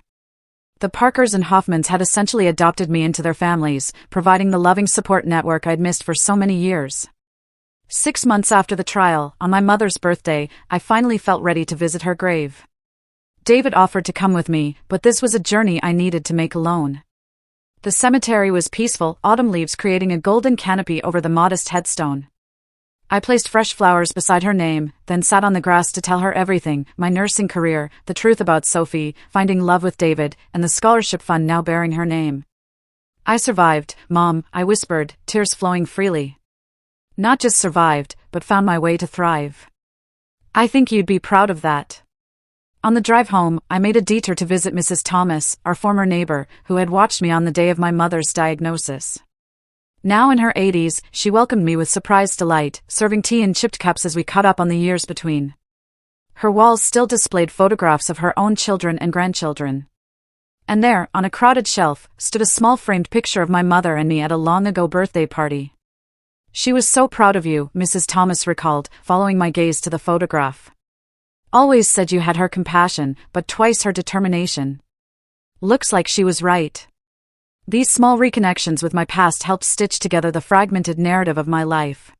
The Parkers and Hoffmans had essentially adopted me into their families, providing the loving support network I'd missed for so many years. 6 months after the trial, on my mother's birthday, I finally felt ready to visit her grave. David offered to come with me, but this was a journey I needed to make alone. The cemetery was peaceful, autumn leaves creating a golden canopy over the modest headstone. I placed fresh flowers beside her name, then sat on the grass to tell her everything, my nursing career, the truth about Sophie, finding love with David, and the scholarship fund now bearing her name. "I survived, Mom," I whispered, tears flowing freely. "Not just survived, but found my way to thrive. I think you'd be proud of that." On the drive home, I made a detour to visit Mrs. Thomas, our former neighbor, who had watched me on the day of my mother's diagnosis. Now in her 80s, she welcomed me with surprised delight, serving tea in chipped cups as we caught up on the years between. Her walls still displayed photographs of her own children and grandchildren. And there, on a crowded shelf, stood a small framed picture of my mother and me at a long-ago birthday party. "She was so proud of you," Mrs. Thomas recalled, following my gaze to the photograph. "Always said you had her compassion, but twice her determination." Looks like she was right. These small reconnections with my past helped stitch together the fragmented narrative of my life.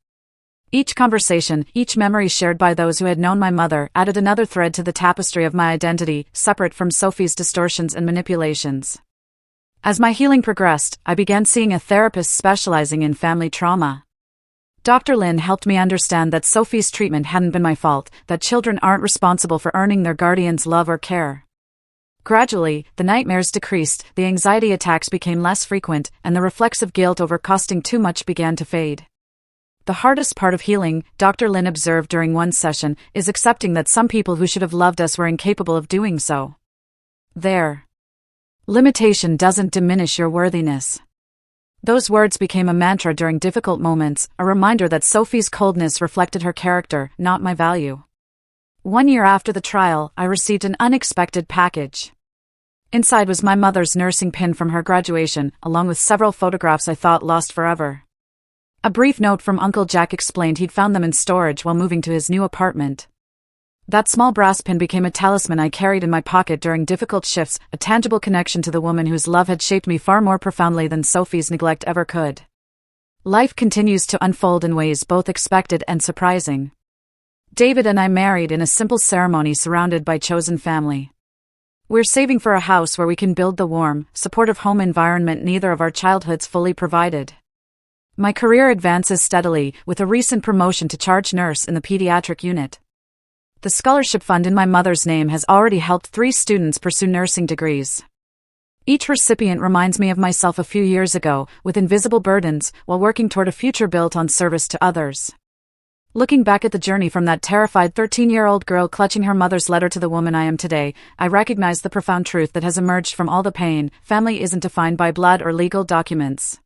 Each conversation, each memory shared by those who had known my mother, added another thread to the tapestry of my identity, separate from Sophie's distortions and manipulations. As my healing progressed, I began seeing a therapist specializing in family trauma. Dr. Lin helped me understand that Sophie's treatment hadn't been my fault, that children aren't responsible for earning their guardian's love or care. Gradually, the nightmares decreased, the anxiety attacks became less frequent, and the reflexive guilt over costing too much began to fade. The hardest part of healing, Dr. Lin observed during one session, is accepting that some people who should have loved us were incapable of doing so. Their limitation doesn't diminish your worthiness. Those words became a mantra during difficult moments, a reminder that Sophie's coldness reflected her character, not my value. 1 year after the trial, I received an unexpected package. Inside was my mother's nursing pin from her graduation, along with several photographs I thought lost forever. A brief note from Uncle Jack explained he'd found them in storage while moving to his new apartment. That small brass pin became a talisman I carried in my pocket during difficult shifts, a tangible connection to the woman whose love had shaped me far more profoundly than Sophie's neglect ever could. Life continues to unfold in ways both expected and surprising. David and I married in a simple ceremony surrounded by chosen family. We're saving for a house where we can build the warm, supportive home environment neither of our childhoods fully provided. My career advances steadily, with a recent promotion to charge nurse in the pediatric unit. The scholarship fund in my mother's name has already helped 3 students pursue nursing degrees. Each recipient reminds me of myself a few years ago, with invisible burdens, while working toward a future built on service to others. Looking back at the journey from that terrified 13-year-old girl clutching her mother's letter to the woman I am today, I recognize the profound truth that has emerged from all the pain: family isn't defined by blood or legal documents.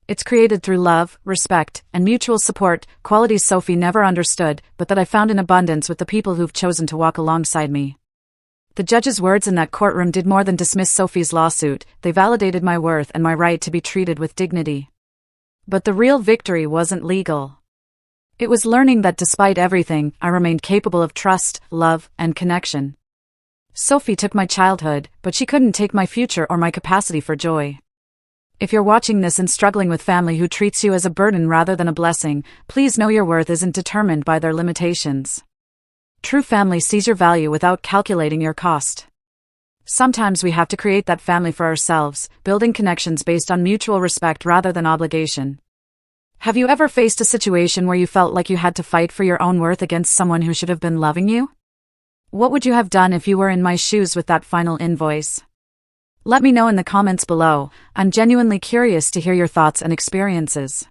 It's created through love, respect, and mutual support, qualities Sophie never understood, but that I found in abundance with the people who've chosen to walk alongside me. The judge's words in that courtroom did more than dismiss Sophie's lawsuit, they validated my worth and my right to be treated with dignity. But the real victory wasn't legal. It was learning that despite everything, I remained capable of trust, love, and connection. Sophie took my childhood, but she couldn't take my future or my capacity for joy. If you're watching this and struggling with family who treats you as a burden rather than a blessing, please know your worth isn't determined by their limitations. True family sees your value without calculating your cost. Sometimes we have to create that family for ourselves, building connections based on mutual respect rather than obligation. Have you ever faced a situation where you felt like you had to fight for your own worth against someone who should have been loving you? What would you have done if you were in my shoes with that final invoice? Let me know in the comments below. I'm genuinely curious to hear your thoughts and experiences.